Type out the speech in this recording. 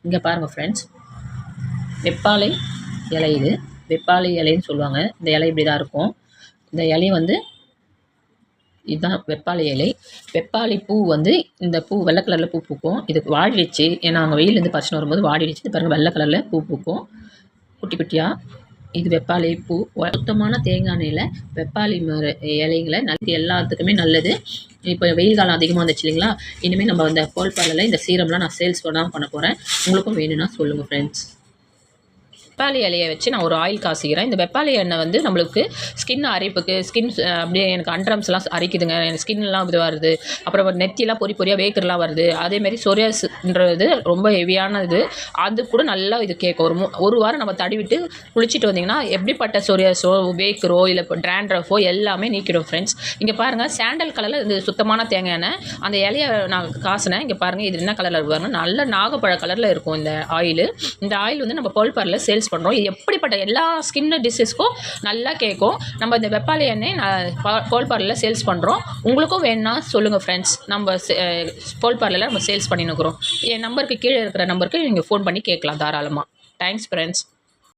இங்கே பாருங்கள் ஃப்ரெண்ட்ஸ், வெப்பாலை இலை இது. வெப்பாலை இலைன்னு சொல்லுவாங்க. இந்த இலை இப்படி தான் இருக்கும். இந்த இலை வந்து இதுதான் வெப்பாலை இலை. வெப்பாலை பூ வந்து இந்த பூ வெள்ளை கலரில் பூ பூக்கும். இது வாடிடுச்சு, ஏன்னா நாங்கள் வெயிலேருந்து பறிச்சுன்னு வரும்போது வாடிடுச்சு. இது பாருங்கள், வெள்ளை கலரில் பூ பூக்கும் குட்டி குட்டியாக. இது வெப்பாலை பூ. சுத்தமான தேங்காய் எண்ணெயில் வெப்பாலை இலைங்களை நல்லது, எல்லாத்துக்குமே நல்லது. இப்போ வெயில் காலம் அதிகமாக வந்துச்சு இல்லைங்களா, இனிமேல் நம்ம அந்த கோல் பார்லரில் இந்த சீரம்லாம் நான் சேல்ஸ் பண்ண போகிறேன். உங்களுக்கும் வேணும்னா சொல்லுங்கள் ஃப்ரெண்ட்ஸ். வெப்பாளி இலையை வச்சு நான் ஒரு ஆயில் காசிக்கிறேன். இந்த வெப்பாளி எண்ணெய் வந்து நம்மளுக்கு ஸ்கின் அரிப்புக்கு, ஸ்கின் அப்படியே எனக்கு அண்ட்ரம்ஸ்லாம் அரிக்குதுங்க, எனக்கு ஸ்கின்லாம் இது வருது, அப்புறம் நெத்தியெல்லாம் பொறி பொறியாக வேக்கர்லாம் வருது, அதேமாரி சொரியாஸ்ன்றது ரொம்ப ஹெவியான இது, அது கூட நல்லா இது கேட்கும். ஒரு வாரம் நம்ம தடவிட்டு குளிச்சுட்டு வந்திங்கன்னா எப்படிப்பட்ட சொரியாஸோ வேக்கரோ இல்லை இப்போ ட்ராண்ட்ரஃபோ எல்லாமே நீக்கிடும் ஃப்ரெண்ட்ஸ். இங்கே பாருங்கள், சாண்டல் கலரில் இது சுத்தமான தேங்காய் எண்ணெய். அந்த இலையை நான் காசினேன். இங்கே பாருங்கள், இது என்ன கலரில் பாருங்கள், நல்ல நாகப்பழ கலரில் இருக்கும் இந்த ஆயில். இந்த ஆயில் வந்து நம்ம கோல்பாரில் சேல்ஸ் பண்ணுறோம். இது எப்படிப்பட்ட எல்லா ஸ்கின் டிசீஸ்க்கும் நல்லா கேட்கும். நம்ம இந்த வெப்பாலை எண்ணெய் கோல்பாரில் சேல்ஸ் பண்ணுறோம். உங்களுக்கும் வேணும்னா சொல்லுங்கள் ஃப்ரெண்ட்ஸ். நம்ம கோல்பாரில் நம்ம சேல்ஸ் பண்ணினுக்கிறோம். என் நம்பருக்கு கீழே இருக்கிற நம்பருக்கு நீங்கள் ஃபோன் பண்ணி கேட்கலாம் தாராளமாக. Thanks friends.